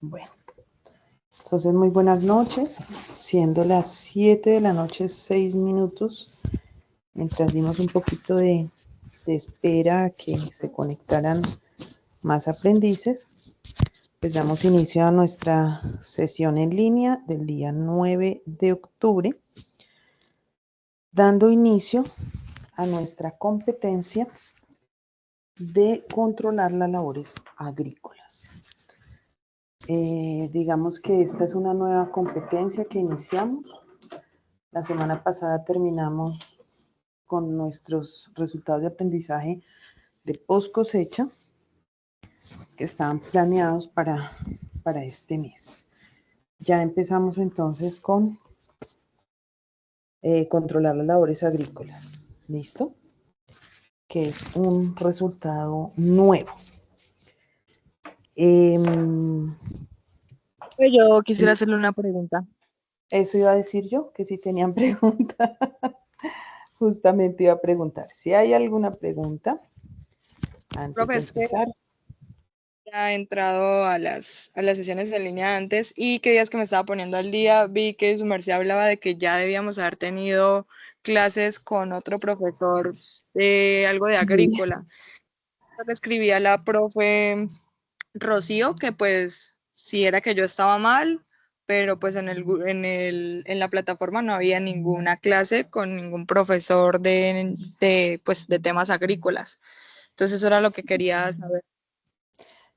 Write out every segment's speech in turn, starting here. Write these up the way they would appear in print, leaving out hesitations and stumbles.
Bueno, entonces muy buenas noches, siendo las 7 de la noche, 6 minutos, mientras dimos un poquito de espera a que se conectaran más aprendices, pues damos inicio a nuestra sesión en línea del día 9 de octubre, dando inicio a nuestra competencia de controlar las labores agrícolas. Digamos que esta es una nueva competencia que iniciamos. La semana pasada terminamos con nuestros resultados de aprendizaje de post cosecha que estaban planeados para este mes. Ya empezamos entonces con controlar las labores agrícolas. ¿Listo? Que es un resultado nuevo. Yo quisiera hacerle una pregunta. Eso iba a decir yo, que si tenían pregunta, justamente iba a preguntar. Si hay alguna pregunta antes Profe, de es que empezar. ya he entrado a las sesiones en línea antes y que días que me estaba poniendo al día vi que su merced hablaba de que ya debíamos haber tenido clases con otro profesor de algo de Sí. agrícola. Le escribí a la profe Rocío que pues sí era que yo estaba mal, pero pues en la plataforma no había ninguna clase con ningún profesor pues, de temas agrícolas. Entonces eso era lo que quería saber.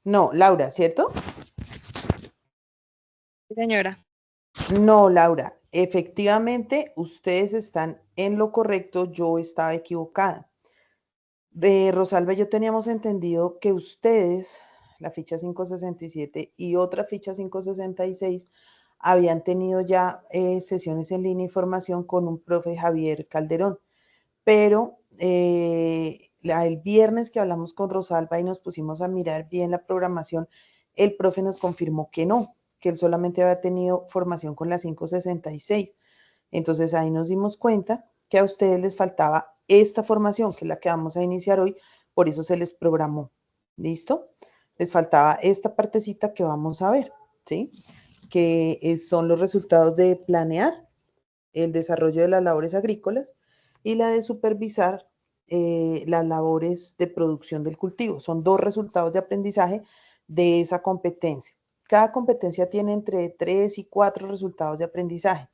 No, Laura, ¿cierto? Sí, señora. No, Laura, efectivamente ustedes están en lo correcto, yo estaba equivocada. Rosalba y yo teníamos entendido que ustedes, la ficha 567 y otra ficha 566, habían tenido ya sesiones en línea y formación con un profe Javier Calderón, pero el viernes que hablamos con Rosalba y nos pusimos a mirar bien la programación, el profe nos confirmó que no, que él solamente había tenido formación con la 566. Entonces ahí nos dimos cuenta que a ustedes les faltaba esta formación, que es la que vamos a iniciar hoy, por eso se les programó. ¿Listo? Les faltaba esta partecita que vamos a ver, ¿sí? Que son los resultados de planear el desarrollo de las labores agrícolas y la de supervisar las labores de producción del cultivo. Son dos resultados de aprendizaje de esa competencia. Cada competencia tiene entre 3 y 4 resultados de aprendizaje.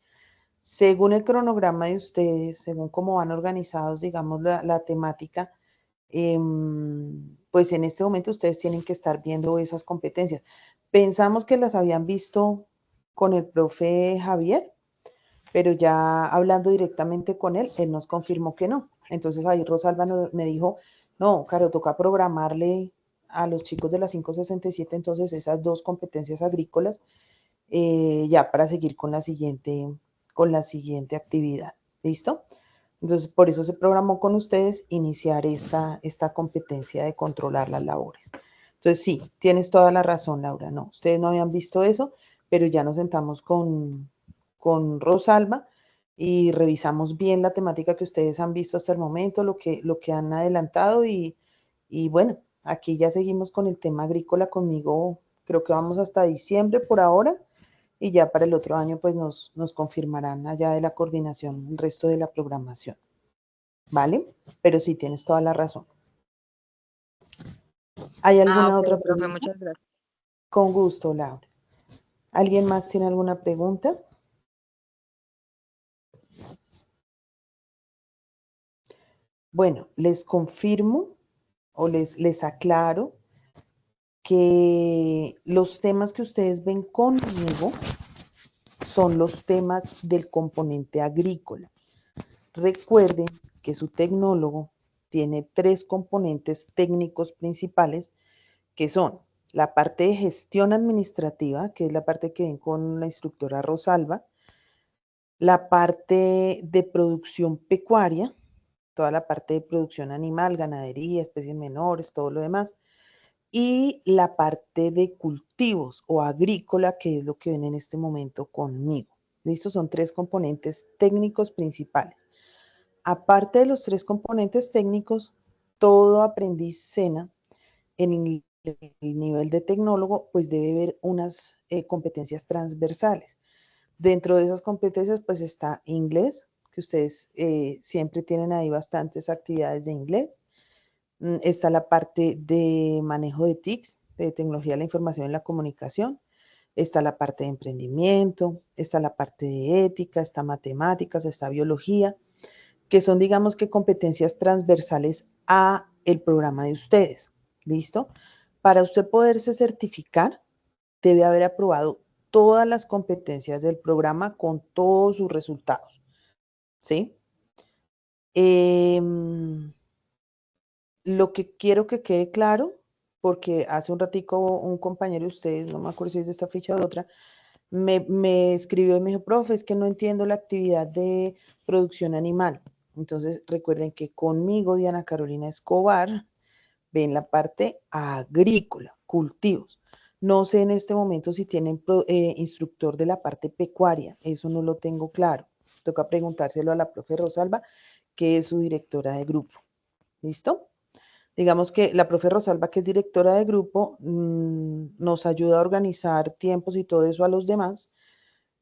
Según el cronograma de ustedes, según cómo van organizados, digamos, la temática, pues en este momento ustedes tienen que estar viendo esas competencias. Pensamos que las habían visto con el profe Javier, pero ya hablando directamente con él, él nos confirmó que no. Entonces ahí Rosalba me dijo, no, Caro, toca programarle a los chicos de la 567 entonces esas dos competencias agrícolas ya para seguir con la siguiente actividad. ¿Listo? Entonces, por eso se programó con ustedes iniciar esta competencia de controlar las labores. Entonces, sí, tienes toda la razón, Laura. No, ustedes no habían visto eso, pero ya nos sentamos con Rosalba y revisamos bien la temática que ustedes han visto hasta el momento, lo que han adelantado y bueno, aquí ya seguimos con el tema agrícola conmigo, creo que vamos hasta diciembre por ahora y ya para el otro año pues nos confirmarán allá de la coordinación el resto de la programación. ¿Vale? Pero sí, tienes toda la razón. ¿Hay alguna Ok, otra profe, pregunta? muchas gracias. Con gusto, Laura. ¿Alguien más tiene alguna pregunta? Bueno, les confirmo o les aclaro que los temas que ustedes ven conmigo son los temas del componente agrícola. Recuerden que su tecnólogo tiene tres componentes técnicos principales que son la parte de gestión administrativa, que es la parte que ven con la instructora Rosalba, la parte de producción pecuaria, toda la parte de producción animal, ganadería, especies menores, todo lo demás, y la parte de cultivos o agrícola, que es lo que ven en este momento conmigo. ¿Listo? Son tres componentes técnicos principales. Aparte de los tres componentes técnicos, todo aprendiz SENA en el nivel de tecnólogo, pues debe haber unas competencias transversales. Dentro de esas competencias, pues está inglés, que ustedes siempre tienen ahí bastantes actividades de inglés. Está la parte de manejo de TICs, de tecnología de la información y la comunicación. Está la parte de emprendimiento, está la parte de ética, está matemáticas, está biología, que son, digamos que, competencias transversales a el programa de ustedes. ¿Listo? Para usted poderse certificar, debe haber aprobado todas las competencias del programa con todos sus resultados. ¿Sí? Lo que quiero que quede claro, porque hace un ratico un compañero de ustedes, no me acuerdo si es de esta ficha o de otra, me escribió y me dijo, profe, es que no entiendo la actividad de producción animal. Entonces, recuerden que conmigo, Diana Carolina Escobar, ven la parte agrícola, cultivos. No sé en este momento si tienen instructor de la parte pecuaria, eso no lo tengo claro. Toca preguntárselo a la profe Rosalba, que es su directora de grupo. ¿Listo? Digamos que la profe Rosalba, que es directora de grupo, nos ayuda a organizar tiempos y todo eso a los demás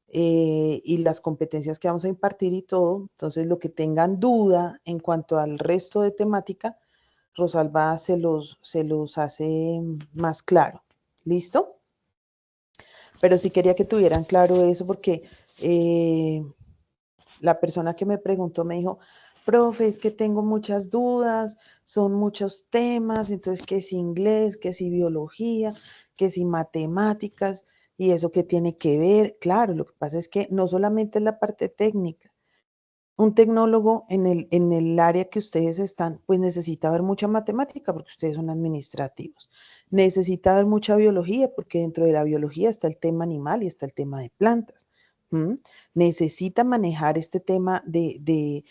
y las competencias que vamos a impartir y todo. Entonces, lo que tengan duda en cuanto al resto de temática, Rosalba se los hace más claro. ¿Listo? Pero sí quería que tuvieran claro eso porque la persona que me preguntó me dijo, profe, es que tengo muchas dudas, son muchos temas, entonces que si inglés, que si biología, que si matemáticas, y eso que tiene que ver. Claro, lo que pasa es que no solamente es la parte técnica. Un tecnólogo en el área que ustedes están, pues necesita ver mucha matemática porque ustedes son administrativos. Necesita ver mucha biología porque dentro de la biología está el tema animal y está el tema de plantas. Necesita manejar este tema de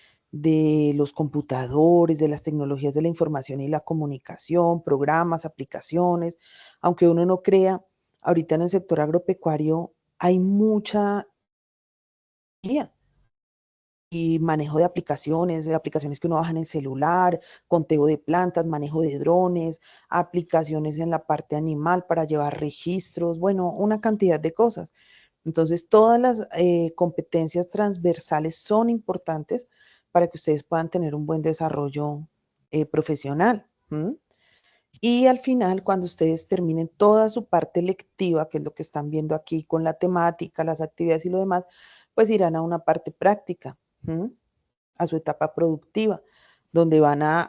los computadores, de las tecnologías de la información y la comunicación, programas, aplicaciones. Aunque uno no crea, ahorita en el sector agropecuario hay mucha guía y manejo de aplicaciones que uno baja en el celular, conteo de plantas, manejo de drones, aplicaciones en la parte animal para llevar registros, bueno, una cantidad de cosas. Entonces, todas las competencias transversales son importantes para que ustedes puedan tener un buen desarrollo profesional. Y al final, cuando ustedes terminen toda su parte lectiva, que es lo que están viendo aquí con la temática, las actividades y lo demás, pues irán a una parte práctica, a su etapa productiva, donde van a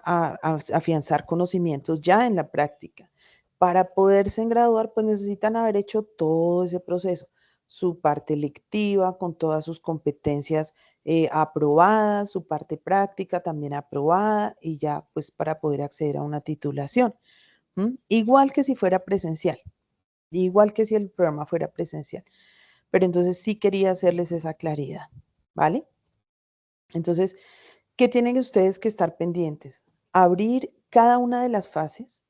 afianzar conocimientos ya en la práctica. Para poderse graduar, pues necesitan haber hecho todo ese proceso, su parte lectiva con todas sus competencias aprobadas, su parte práctica también aprobada y ya pues para poder acceder a una titulación. Igual que si fuera presencial, igual que si el programa fuera presencial. Pero entonces sí quería hacerles esa claridad, ¿vale? Entonces, ¿qué tienen ustedes que estar pendientes? Abrir cada una de las fases,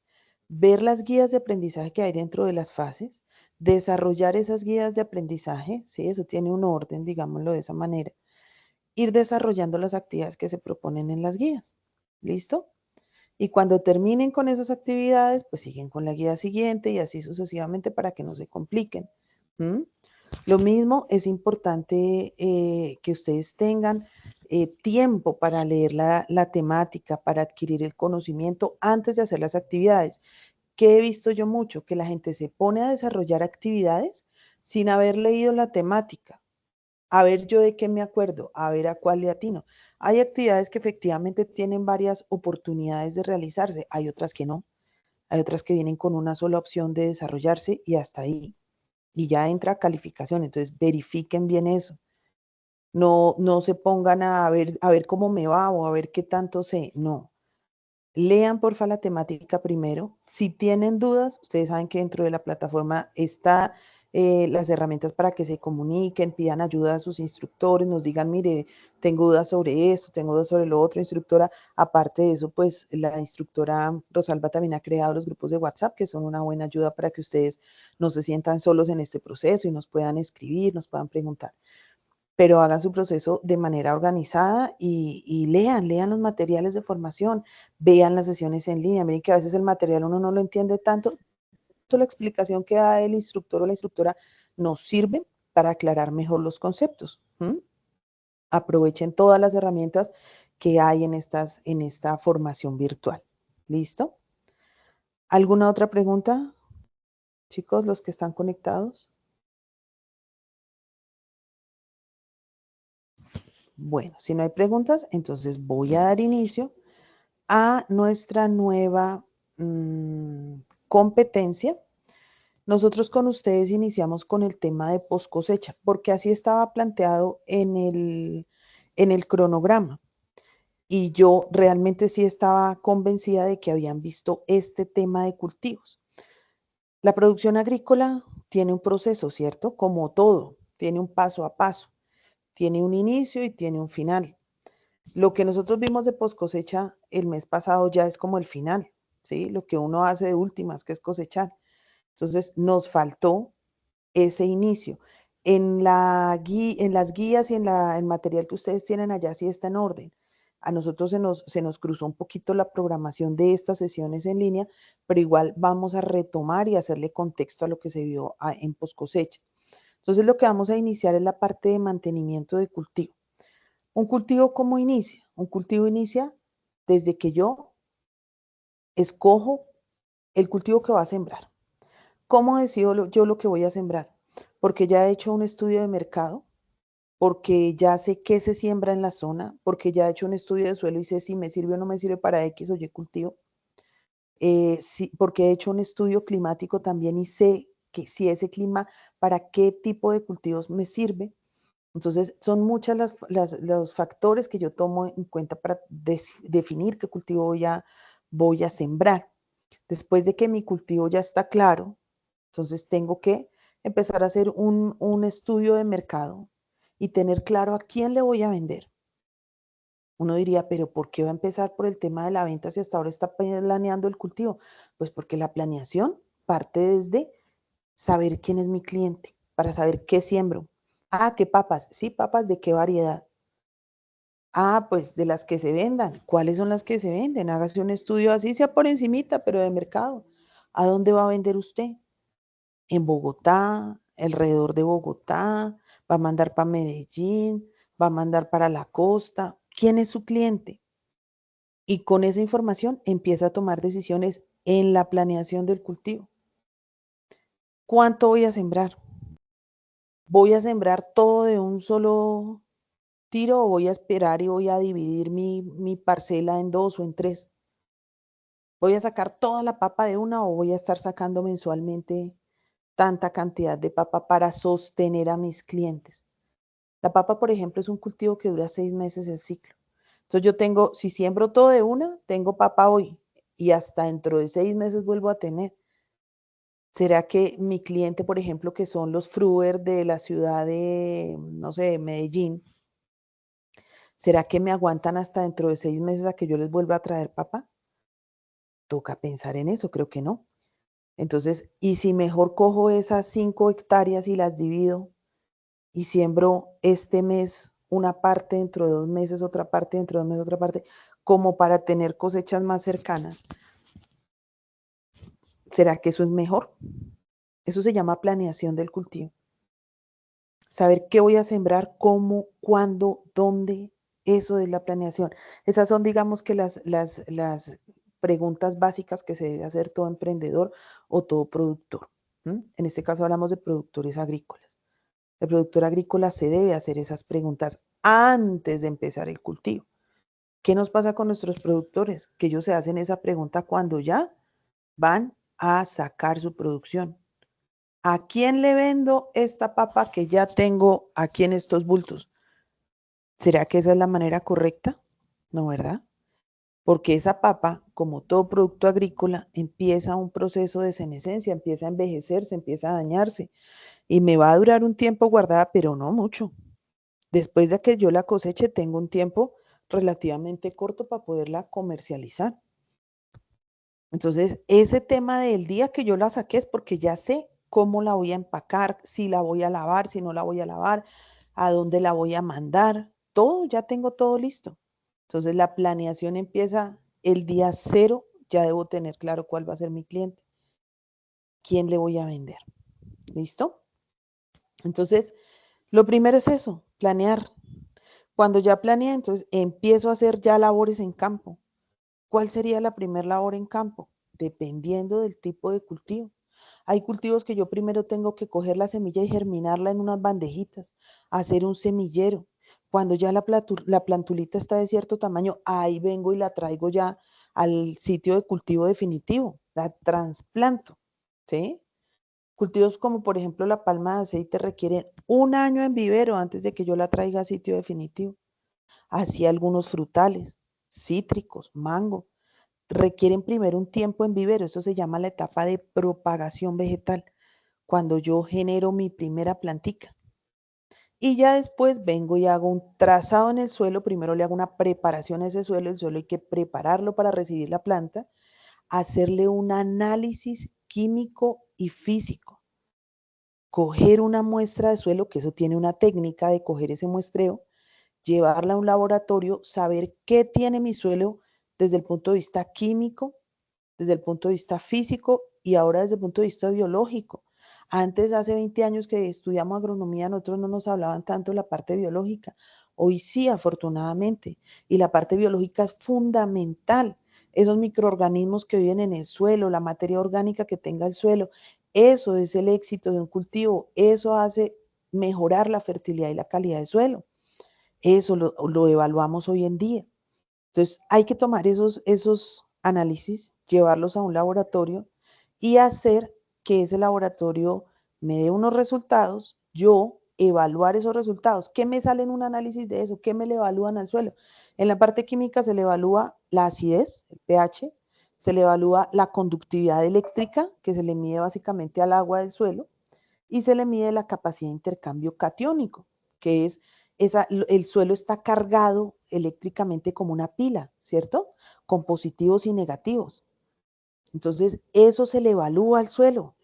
ver las guías de aprendizaje que hay dentro de las fases, desarrollar esas guías de aprendizaje, ¿sí? Eso tiene un orden, digámoslo de esa manera. Ir desarrollando las actividades que se proponen en las guías. ¿Listo? Y cuando terminen con esas actividades, pues siguen con la guía siguiente y así sucesivamente para que no se compliquen. Lo mismo es importante que ustedes tengan tiempo para leer la temática, para adquirir el conocimiento antes de hacer las actividades. ¿Qué he visto yo mucho? Que la gente se pone a desarrollar actividades sin haber leído la temática. A ver yo de qué me acuerdo, a ver a cuál le atino. Hay actividades que efectivamente tienen varias oportunidades de realizarse, hay otras que no. Hay otras que vienen con una sola opción de desarrollarse y hasta ahí. Y ya entra calificación, entonces verifiquen bien eso. No se pongan a ver cómo me va o a ver qué tanto sé. No. Lean porfa la temática primero. Si tienen dudas, ustedes saben que dentro de la plataforma está las herramientas para que se comuniquen, pidan ayuda a sus instructores, nos digan, mire, tengo dudas sobre esto, tengo dudas sobre lo otro, instructora. Aparte de eso, pues la instructora Rosalba también ha creado los grupos de WhatsApp, que son una buena ayuda para que ustedes no se sientan solos en este proceso y nos puedan escribir, nos puedan preguntar, pero hagan su proceso de manera organizada y lean los materiales de formación, vean las sesiones en línea. Miren que a veces el material uno no lo entiende tanto, la explicación que da el instructor o la instructora nos sirve para aclarar mejor los conceptos. Aprovechen todas las herramientas que hay en esta formación virtual. ¿Listo? ¿Alguna otra pregunta, chicos, los que están conectados? Bueno, si no hay preguntas, entonces voy a dar inicio a nuestra nueva competencia. Nosotros con ustedes iniciamos con el tema de post cosecha, porque así estaba planteado en el cronograma. Y yo realmente sí estaba convencida de que habían visto este tema de cultivos. La producción agrícola tiene un proceso, ¿cierto? Como todo, tiene un paso a paso, tiene un inicio y tiene un final. Lo que nosotros vimos de post cosecha el mes pasado ya es como el final, ¿sí? Lo que uno hace de últimas, que es cosechar. Entonces, nos faltó ese inicio. En las guías y en el material que ustedes tienen allá sí está en orden. A nosotros se nos cruzó un poquito la programación de estas sesiones en línea, pero igual vamos a retomar y hacerle contexto a lo que se vio en post cosecha. Entonces, lo que vamos a iniciar es la parte de mantenimiento de cultivo. ¿Un cultivo cómo inicia? Un cultivo inicia desde que yo escojo el cultivo que va a sembrar. ¿Cómo decido yo lo que voy a sembrar? Porque ya he hecho un estudio de mercado, porque ya sé qué se siembra en la zona, porque ya he hecho un estudio de suelo y sé si me sirve o no me sirve para X o Y cultivo, porque he hecho un estudio climático también y sé que si ese clima, para qué tipo de cultivos me sirve. Entonces, son muchos los factores que yo tomo en cuenta para definir qué cultivo voy a sembrar. Después de que mi cultivo ya está claro, entonces tengo que empezar a hacer un estudio de mercado y tener claro a quién le voy a vender. Uno diría, pero ¿por qué va a empezar por el tema de la venta si hasta ahora está planeando el cultivo? Pues porque la planeación parte desde saber quién es mi cliente, para saber qué siembro. Ah, ¿qué papas? Sí, papas, ¿de qué variedad? Ah, pues de las que se vendan. ¿Cuáles son las que se venden? Hágase un estudio así, sea por encimita, pero de mercado. ¿A dónde va a vender usted? En Bogotá, alrededor de Bogotá, va a mandar para Medellín, va a mandar para la costa. ¿Quién es su cliente? Y con esa información empieza a tomar decisiones en la planeación del cultivo. ¿Cuánto voy a sembrar? ¿Voy a sembrar todo de un solo tiro o voy a esperar y voy a dividir mi parcela en 2 o en 3? ¿Voy a sacar toda la papa de una o voy a estar sacando mensualmente tanta cantidad de papa para sostener a mis clientes? La papa, por ejemplo, es un cultivo que dura 6 meses el ciclo. Entonces yo tengo, si siembro todo de una, tengo papa hoy y hasta dentro de 6 meses vuelvo a tener. ¿Será que mi cliente, por ejemplo, que son los fruer de la ciudad de, no sé, Medellín, será que me aguantan hasta dentro de 6 meses a que yo les vuelva a traer papa? Toca pensar en eso, creo que no. Entonces, ¿y si mejor cojo esas 5 hectáreas y las divido y siembro este mes una parte, dentro de 2 meses otra parte, dentro de 2 meses otra parte, como para tener cosechas más cercanas? ¿Será que eso es mejor? Eso se llama planeación del cultivo. Saber qué voy a sembrar, cómo, cuándo, dónde, eso es la planeación. Esas son, digamos, que las preguntas básicas que se debe hacer todo emprendedor o todo productor. En este caso hablamos de productores agrícolas. El productor agrícola se debe hacer esas preguntas antes de empezar el cultivo. ¿Qué nos pasa con nuestros productores? Que ellos se hacen esa pregunta cuando ya van a sacar su producción. ¿A quién le vendo esta papa que ya tengo aquí en estos bultos? ¿Será que esa es la manera correcta? No, ¿verdad? Porque esa papa, como todo producto agrícola, empieza un proceso de senescencia, empieza a envejecerse, empieza a dañarse y me va a durar un tiempo guardada, pero no mucho. Después de que yo la coseche, tengo un tiempo relativamente corto para poderla comercializar. Entonces, ese tema del día que yo la saqué es porque ya sé cómo la voy a empacar, si la voy a lavar, si no la voy a lavar, a dónde la voy a mandar, todo, ya tengo todo listo. Entonces, la planeación empieza el día 0, ya debo tener claro cuál va a ser mi cliente. quién le voy a vender. ¿Listo? Entonces, lo primero es eso, planear. Cuando ya planeé, entonces empiezo a hacer ya labores en campo. ¿Cuál sería la primera labor en campo? Dependiendo del tipo de cultivo. Hay cultivos que yo primero tengo que coger la semilla y germinarla en unas bandejitas, hacer un semillero. Cuando ya la plantulita está de cierto tamaño, ahí vengo y la traigo ya al sitio de cultivo definitivo, la trasplanto, ¿sí? Cultivos como por ejemplo la palma de aceite requieren un año en vivero antes de que yo la traiga a sitio definitivo. Así algunos frutales, cítricos, mango, requieren primero un tiempo en vivero, eso se llama la etapa de propagación vegetal, cuando yo genero mi primera plantica. Y ya después vengo y hago un trazado en el suelo, primero le hago una preparación a ese suelo, el suelo hay que prepararlo para recibir la planta, hacerle un análisis químico y físico, coger una muestra de suelo, que eso tiene una técnica de coger ese muestreo, llevarla a un laboratorio, saber qué tiene mi suelo desde el punto de vista químico, desde el punto de vista físico y ahora desde el punto de vista biológico. Antes, hace 20 años que estudiamos agronomía, nosotros no nos hablaban tanto de la parte biológica. Hoy sí, afortunadamente. Y la parte biológica es fundamental. Esos microorganismos que viven en el suelo, la materia orgánica que tenga el suelo, eso es el éxito de un cultivo. Eso hace mejorar la fertilidad y la calidad del suelo. Eso lo evaluamos hoy en día. Entonces, hay que tomar esos análisis, llevarlos a un laboratorio y hacer que ese laboratorio me dé unos resultados, yo evaluar esos resultados. ¿Qué me sale en un análisis de eso? ¿Qué me le evalúan al suelo? En la parte química se le evalúa la acidez, el pH, se le evalúa la conductividad eléctrica, que se le mide básicamente al agua del suelo, y se le mide la capacidad de intercambio catiónico, que es el suelo está cargado eléctricamente como una pila, ¿cierto? Con positivos y negativos. Entonces, eso se le evalúa al suelo,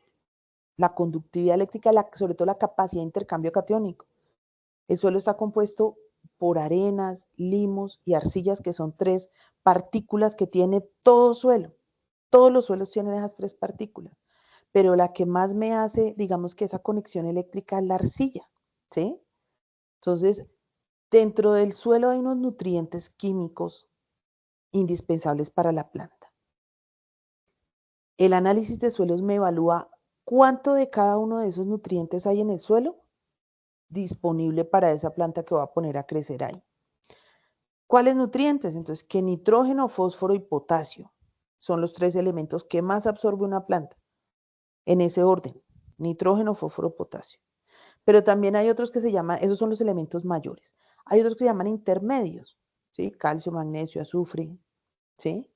la conductividad eléctrica, sobre todo la capacidad de intercambio catiónico. El suelo está compuesto por arenas, limos y arcillas, que son tres partículas que tiene todo suelo. Todos los suelos tienen esas tres partículas, pero la que más me hace, digamos que esa conexión eléctrica es la arcilla, ¿sí? Entonces, dentro del suelo hay unos nutrientes químicos indispensables para la planta. El análisis de suelos me evalúa cuánto de cada uno de esos nutrientes hay en el suelo disponible para esa planta que va a poner a crecer ahí. ¿Cuáles nutrientes? Entonces, que nitrógeno, fósforo y potasio son los tres elementos que más absorbe una planta, en ese orden, nitrógeno, fósforo, potasio. Pero también hay otros que se llaman, esos son los elementos mayores. Hay otros que se llaman intermedios, ¿sí? Calcio, magnesio, azufre, ¿sí?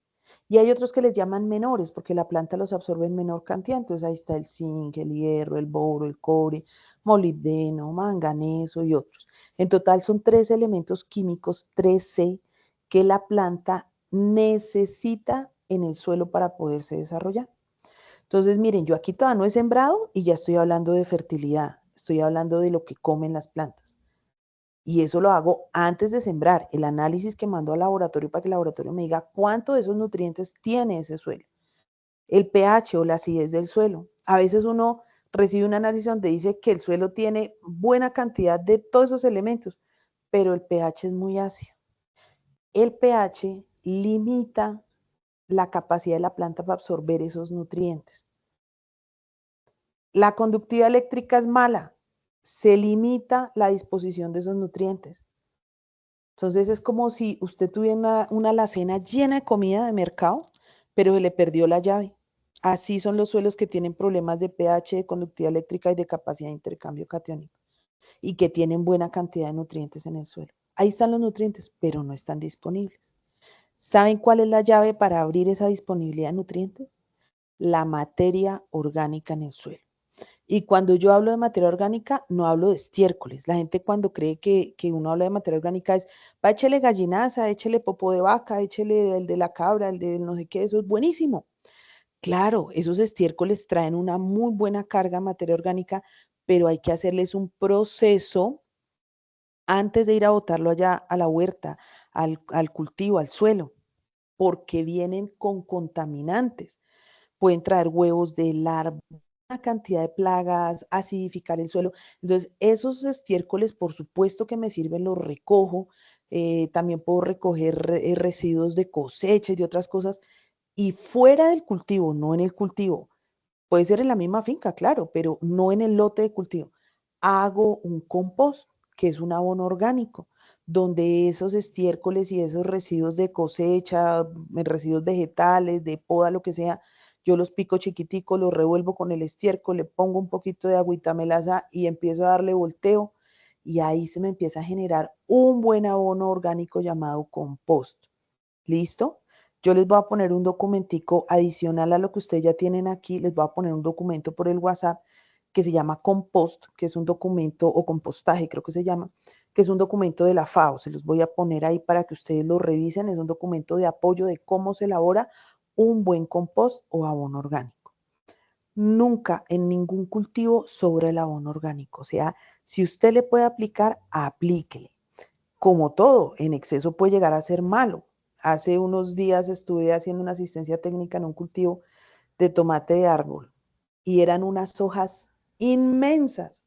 Y hay otros que les llaman menores, porque la planta los absorbe en menor cantidad. Entonces ahí está el zinc, el hierro, el boro, el cobre, molibdeno, manganeso y otros. En total son 3 elementos químicos, 3C, que la planta necesita en el suelo para poderse desarrollar. Entonces, miren, yo aquí todavía no he sembrado y ya estoy hablando de fertilidad, estoy hablando de lo que comen las plantas. Y eso lo hago antes de sembrar, el análisis que mando al laboratorio para que el laboratorio me diga cuánto de esos nutrientes tiene ese suelo. El pH o la acidez del suelo. A veces uno recibe un análisis donde dice que el suelo tiene buena cantidad de todos esos elementos, pero el pH es muy ácido. El pH limita la capacidad de la planta para absorber esos nutrientes. La conductividad eléctrica es mala, se limita la disposición de esos nutrientes. Entonces es como si usted tuviera una alacena llena de comida de mercado, pero se le perdió la llave. Así son los suelos que tienen problemas de pH, de conductividad eléctrica y de capacidad de intercambio catiónico y que tienen buena cantidad de nutrientes en el suelo. Ahí están los nutrientes, pero no están disponibles. ¿Saben cuál es la llave para abrir esa disponibilidad de nutrientes? La materia orgánica en el suelo. Y cuando yo hablo de materia orgánica, no hablo de estiércoles. La gente cuando cree que uno habla de materia orgánica es, va, échele gallinaza, échele popo de vaca, échele el de la cabra, el de no sé qué, eso es buenísimo. Claro, esos estiércoles traen una muy buena carga de materia orgánica, pero hay que hacerles un proceso antes de ir a botarlo allá a la huerta, al cultivo, al suelo, porque vienen con contaminantes. Pueden traer huevos de larva, cantidad de plagas, acidificar el suelo. Entonces, esos estiércoles, por supuesto que me sirven, los recojo. También puedo recoger residuos de cosecha y de otras cosas. Y fuera del cultivo, no en el cultivo, puede ser en la misma finca, claro, pero no en el lote de cultivo. Hago un compost, que es un abono orgánico, donde esos estiércoles y esos residuos de cosecha, residuos vegetales, de poda, lo que sea, yo los pico chiquiticos, los revuelvo con el estiércol, le pongo un poquito de agüita melaza y empiezo a darle volteo y ahí se me empieza a generar un buen abono orgánico llamado compost. ¿Listo? Yo les voy a poner un documentico adicional a lo que ustedes ya tienen aquí, les voy a poner un documento por el WhatsApp que se llama Compost, que es un documento, o compostaje creo que se llama, que es un documento de la FAO. Se los voy a poner ahí para que ustedes lo revisen. Es un documento de apoyo de cómo se elabora un buen compost o abono orgánico. Nunca en ningún cultivo sobra el abono orgánico. O sea, si usted le puede aplicar, aplíquele. Como todo, en exceso puede llegar a ser malo. Hace unos días estuve haciendo una asistencia técnica en un cultivo de tomate de árbol y eran unas hojas inmensas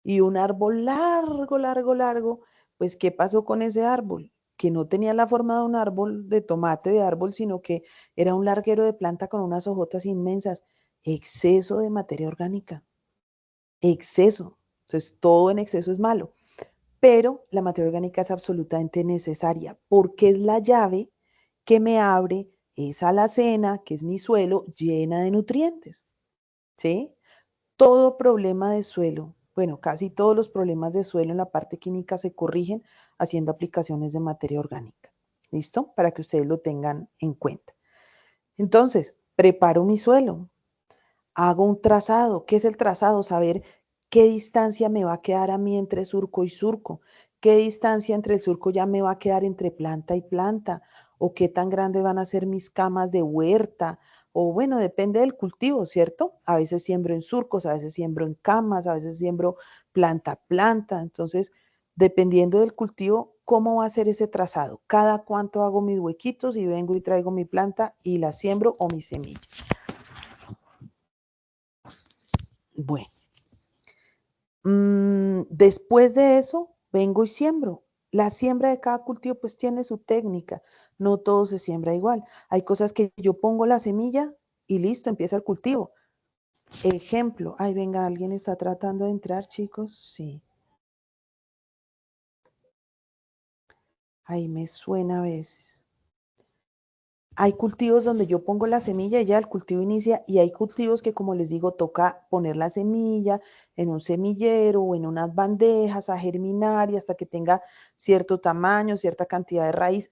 y un árbol largo, largo, largo. Pues, ¿qué pasó con ese árbol? Que no tenía la forma de un árbol de tomate de árbol, sino que era un larguero de planta con unas hojotas inmensas. Exceso de materia orgánica, exceso. Entonces, todo en exceso es malo, pero la materia orgánica es absolutamente necesaria porque es la llave que me abre esa alacena, que es mi suelo, llena de nutrientes, ¿sí? Todo problema de suelo, bueno, casi todos los problemas de suelo en la parte química se corrigen haciendo aplicaciones de materia orgánica. ¿Listo? Para que ustedes lo tengan en cuenta. Entonces, preparo mi suelo, hago un trazado. ¿Qué es el trazado? Saber qué distancia me va a quedar a mí entre surco y surco, qué distancia entre el surco ya me va a quedar entre planta y planta, o qué tan grandes van a ser mis camas de huerta, o bueno, depende del cultivo, ¿cierto? A veces siembro en surcos, a veces siembro en camas, a veces siembro planta a planta. Entonces, dependiendo del cultivo, ¿cómo va a ser ese trazado? Cada cuánto hago mis huequitos y vengo y traigo mi planta y la siembro o mi semilla. Bueno. Después de eso, vengo y siembro. La siembra de cada cultivo pues tiene su técnica. No todo se siembra igual. Hay cosas que yo pongo la semilla y listo, empieza el cultivo. Ejemplo, ay, venga, alguien está tratando de entrar, chicos. Sí. Ahí me suena a veces. Hay cultivos donde yo pongo la semilla y ya el cultivo inicia, y hay cultivos que, como les digo, toca poner la semilla en un semillero o en unas bandejas a germinar y hasta que tenga cierto tamaño, cierta cantidad de raíz.